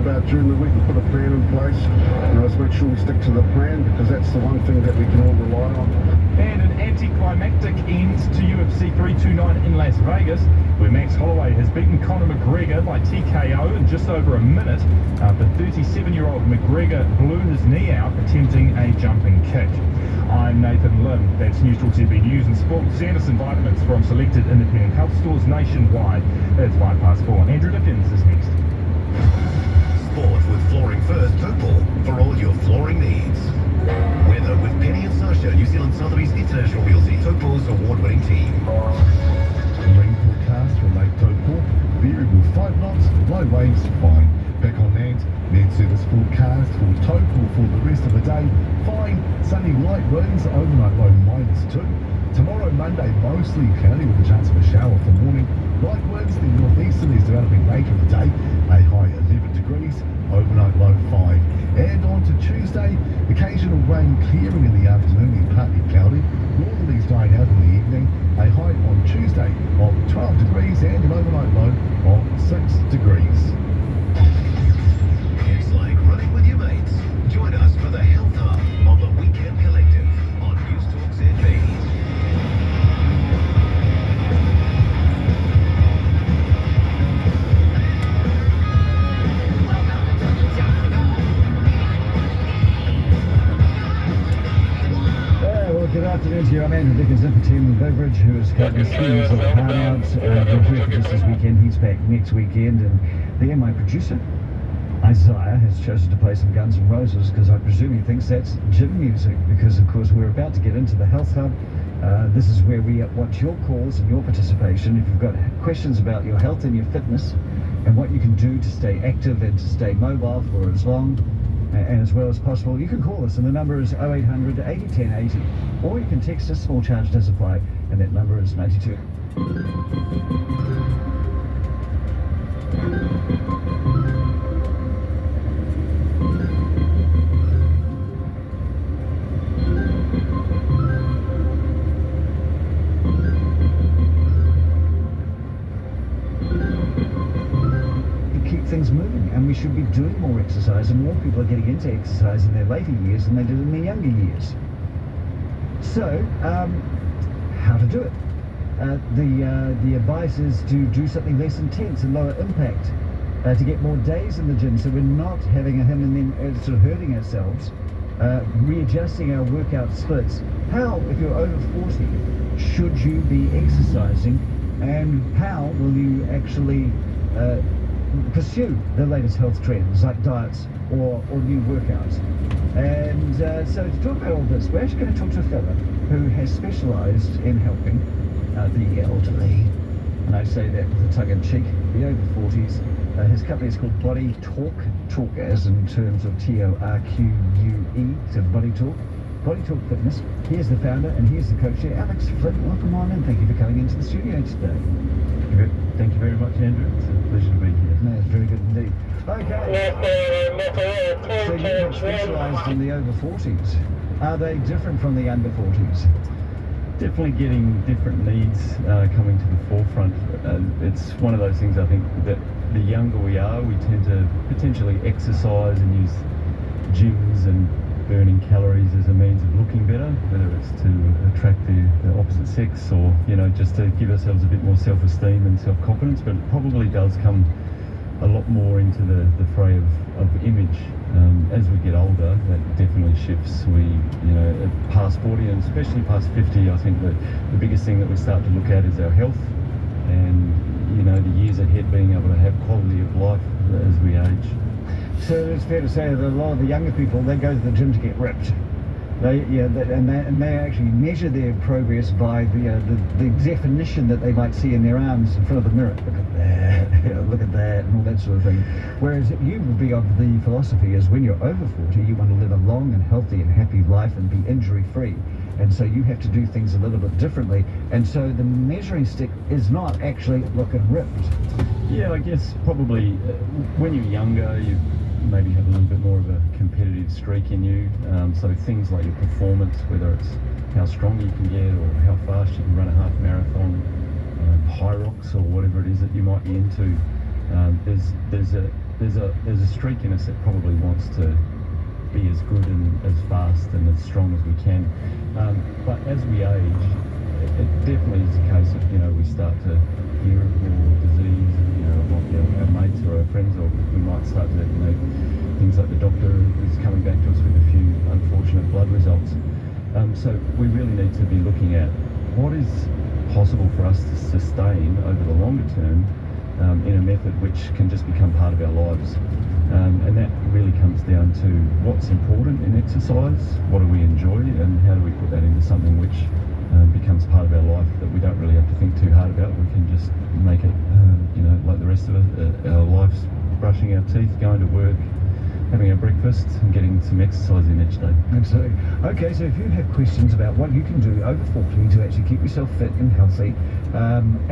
about during the week and put a plan in place. Let's make sure we stick to the plan, because that's the one thing that we can all rely on. And an anticlimactic end to UFC 329 in Las Vegas, where Max Holloway has beaten Conor McGregor by TKO in just over a minute after 37-year-old McGregor blew his knee out attempting a jumping kick. I'm Nathan Lim. That's News Talk ZB News and Sport. Sanderson Vitamins from selected independent health stores nationwide. It's 4:05. Andrew Dickens is next. Sport with Flooring First Taupo for all your flooring needs. Weather with Penny and Sasha, New Zealand Sotheby's International Realty, Taupo's award-winning team. Rain forecast for Lake Taupo, variable 5 knots, low waves, fine. Back on land, net service forecast for Taupo for the rest of the day, fine. Sunny light winds, overnight low -2. Tomorrow, Monday, mostly cloudy with a chance of a shower for morning. Light winds, the northeasterlies developing later in the day, a high 11 degrees, overnight low 5. And on to Tuesday, occasional rain clearing in the afternoon and partly cloudy. Northerlies dying out in the evening, a high on Tuesday of 12 degrees and an overnight low of 6 degrees. It's like running with your mates. Join us for the Health Hub on the Weekend Collective on News Talk ZB. Good afternoon to you. I'm Andrew Dickens in for Tim Beveridge, who is currently skiing of Parnout. We're here for just this weekend. He's back next weekend. And there, my producer, Isaiah, has chosen to play some Guns N' Roses, because I presume he thinks that's gym music, because, of course, we're about to get into the Health Hub. This is where we want your calls and your participation. If you've got questions about your health and your fitness and what you can do to stay active and to stay mobile for as long and as well as possible, you can call us, and the number is 0800 80 10 80, or you can text us. Small charge does apply, and that number is 92. Things moving, and we should be doing more exercise, and more people are getting into exercise in their later years than they did in their younger years. So, how to do it? The advice is to do something less intense and lower impact, to get more days in the gym, so we're not having a him and then sort of hurting ourselves, readjusting our workout splits. How, if you're over 40, should you be exercising, and how will you actually pursue the latest health trends like diets or new workouts? And so to talk about all this, we're actually going to talk to a fella who has specialised in helping the elderly, and I say that with a tongue-in-cheek, the over 40s. His company is called Body Talk, talk as in terms of TORQUE, so Body Talk Fitness. He is the founder and he is the coach here. Alex Flynn, welcome on, and thank you for coming into the studio today. Thank you very much, Andrew. It's a pleasure to be here. No, it's very good indeed. Okay. So you have specialised in the over 40s. Are they different from the under 40s? Definitely getting different needs coming to the forefront. It's one of those things, I think, that the younger we are, we tend to potentially exercise and use gyms and burning calories as a means of looking better, whether it's to attract the opposite sex or, just to give ourselves a bit more self-esteem and self-confidence. But it probably does come a lot more into the fray of image. As we get older, that definitely shifts. Past 40 and especially past 50, I think that the biggest thing that we start to look at is our health, and the years ahead, being able to have quality of life as we age. So it's fair to say that a lot of the younger people, they go to the gym to get ripped. They actually measure their progress by the definition that they might see in their arms in front of the mirror. Look at that, look at that, and all that sort of thing. Whereas you would be of the philosophy is when you're over 40, you want to live a long and healthy and happy life and be injury-free. And so you have to do things a little bit differently. And so the measuring stick is not actually looking ripped. Yeah, I guess probably when you're younger, you maybe have a little bit more of a competitive streak in you. So things like your performance, whether it's how strong you can get or how fast you can run a half marathon, high rocks or whatever it is that you might be into. There's there's a streak in us that probably wants to be as good and as fast and as strong as we can. But as we age, it definitely is a case of, we start to hear of more disease, it might be our mates or our friends, or we might start to, things like the doctor is coming back to us with a few unfortunate blood results. So we really need to be looking at what is possible for us to sustain over the longer term in a method which can just become part of our lives. And that really comes down to what's important in exercise, what do we enjoy, and how do we put that into something which becomes part of our life that we don't really have to think too hard about. We can just make it, like the rest of us, our lives, brushing our teeth, going to work, having our breakfast, and getting some exercise in each day. Absolutely. Okay, so if you have questions about what you can do over 40 to actually keep yourself fit and healthy,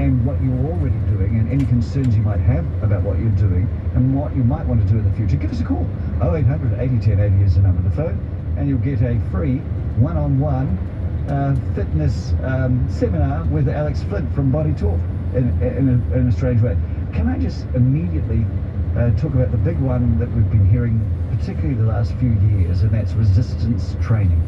and what you're already doing, and any concerns you might have about what you're doing, and what you might want to do in the future, give us a call. 0800 80 10 80 is the number of the phone, and you'll get a free one-on-one fitness seminar with Alex Flint from Body Talk in a strange way. Can I just immediately talk about the big one that we've been hearing, particularly the last few years, and that's resistance training,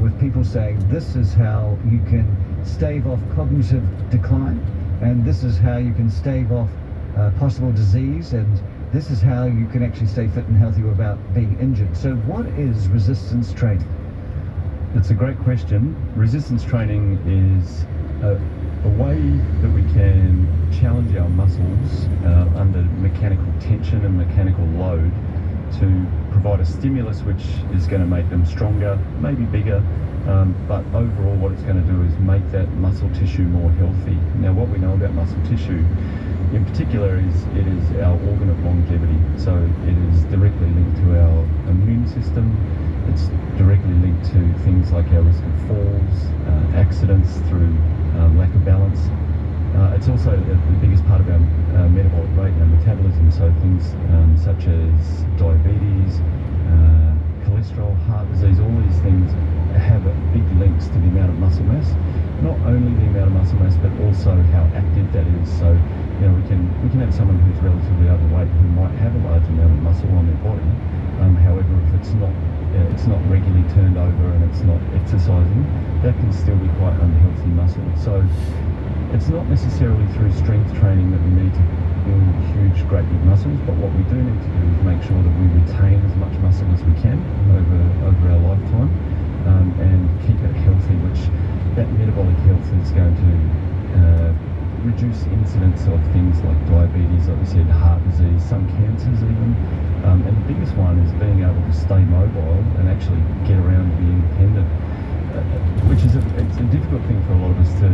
with people saying this is how you can stave off cognitive decline, and this is how you can stave off possible disease, and this is how you can actually stay fit and healthy without being injured. So what is resistance training? It's a great question. Resistance training is a way that we can challenge our muscles under mechanical tension and mechanical load to provide a stimulus which is going to make them stronger, maybe bigger, but overall what it's going to do is make that muscle tissue more healthy. Now, what we know about muscle tissue in particular is it is our organ of longevity. So it is directly linked to our immune system. It's directly linked to things like our risk of falls, accidents through lack of balance. It's also the biggest part of our metabolic rate, our metabolism, so things such as diabetes, cholesterol, heart disease, all these things have big links to the amount of muscle mass. Not only the amount of muscle mass, but also how active that is. So, we can have someone who's relatively overweight who might have a large amount of muscle on their body. However, if it's not regularly turned over and it's not exercising, that can still be quite unhealthy muscle. So it's not necessarily through strength training that we need to build huge, great big muscles, but what we do need to do is make sure that we retain as much muscle as we can over our lifetime, and keep it healthy, which that metabolic health is going to reduce incidence of things like diabetes, like we said, heart disease, some cancers even. And the biggest one is being able to stay mobile and actually get around and be independent, which is it's a difficult thing for a lot of us to,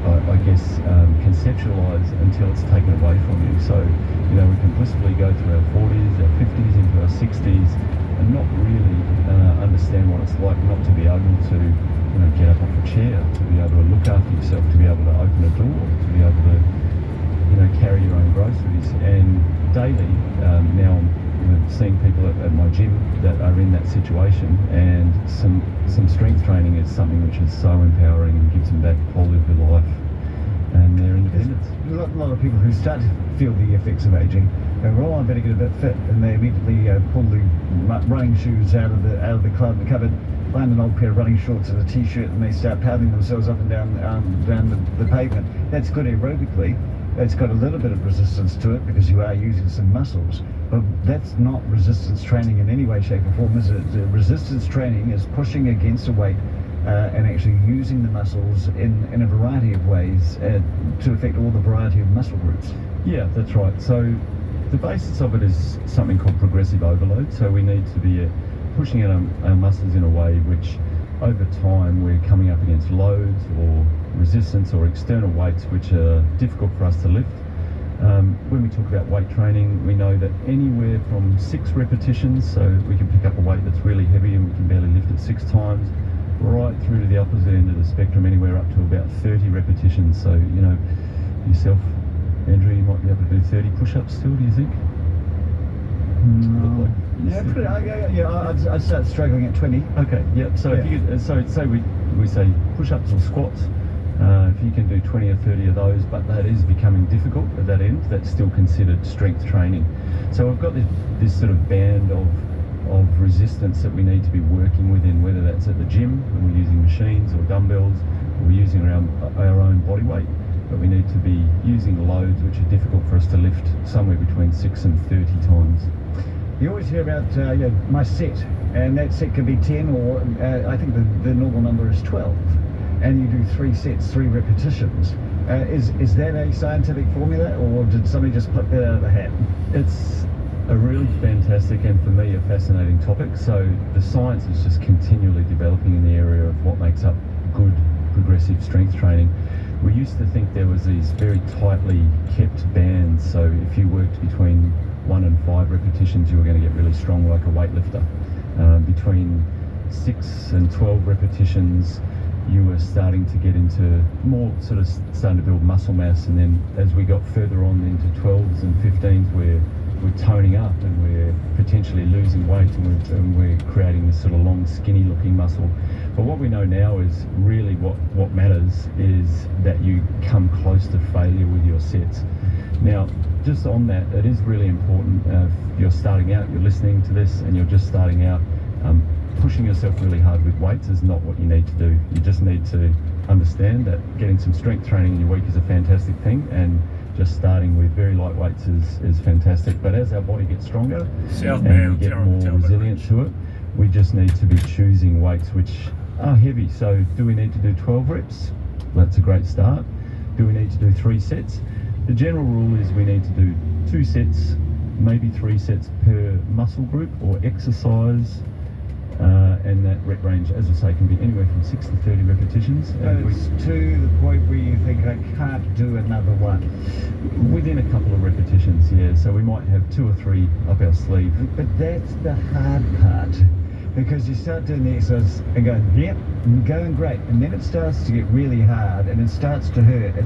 I guess, conceptualise until it's taken away from you. So, we can blissfully go through our 40s, our 50s, into our 60s, and not really understand what it's like not to be able to get up off a chair, to be able to look after yourself, to be able to open a door, to be able to carry your own groceries. And daily now I'm seeing people at my gym that are in that situation, and some strength training is something which is so empowering and gives them back quality of their life and their independence. There's a lot of people who start to feel the effects of aging. They go, I better get a bit fit, and they immediately pull the running shoes out of the cupboard, find an old pair of running shorts and a t-shirt, and they start pounding themselves up and down the pavement. That's good aerobically. It's got a little bit of resistance to it because you are using some muscles, but that's not resistance training in any way, shape or form, is it? Resistance training is pushing against a weight and actually using the muscles in a variety of ways to affect all the variety of muscle groups. Yeah, that's right. So the basis of it is something called progressive overload. So we need to be pushing our muscles in a way which over time we're coming up against loads or resistance or external weights which are difficult for us to lift. When we talk about weight training, we know that anywhere from 6 repetitions, so we can pick up a weight that's really heavy and we can barely lift it 6 times, right through to the opposite end of the spectrum, anywhere up to about 30 repetitions. So, yourself, Andrew, you might be able to do 30 push-ups still, do you think? No. I'd start struggling at 20. Okay, yeah. So if you could, so say we say push-ups or squats, If you can do 20 or 30 of those, but that is becoming difficult at that end, that's still considered strength training. So I've got this sort of band of resistance that we need to be working within, whether that's at the gym when we're using machines or dumbbells, or we're using our own body weight, but we need to be using loads which are difficult for us to lift, somewhere between 6 and 30 times. You always hear about my set, and that set could be 10, or I think the normal number is 12, and you do 3 sets, 3 repetitions. Is that a scientific formula, or did somebody just put that out of the hat? It's a really fantastic and for me a fascinating topic. So the science is just continually developing in the area of what makes up good progressive strength training. We used to think there was these very tightly kept bands, so if you worked between 1 and 5 repetitions you were going to get really strong like a weightlifter. Between 6 and 12 repetitions you were starting to get into more sort of starting to build muscle mass, and then as we got further on into 12s and 15s we're toning up and we're potentially losing weight, and we're creating this sort of long skinny looking muscle. But what we know now is really what matters is that you come close to failure with your sets. Now just on that, it is really important if you're starting out, you're listening to this and you're just starting out, pushing yourself really hard with weights is not what you need to do. You just need to understand that getting some strength training in your week is a fantastic thing, and just starting with very light weights is fantastic. But as our body gets stronger and we get more resilient to it, we just need to be choosing weights which are heavy. So do we need to do 12 reps? That's a great start. Do we need to do 3 sets? The general rule is we need to do 2 sets, maybe 3 sets per muscle group or exercise. And that rep range, as I say, can be anywhere from 6 to 30 repetitions. And it's to the point where you think, I can't do another one. Within a couple of repetitions, yeah. So we might have 2 or 3 up our sleeve. But that's the hard part, because you start doing the exercise and going, yep, going great, and then it starts to get really hard and it starts to hurt.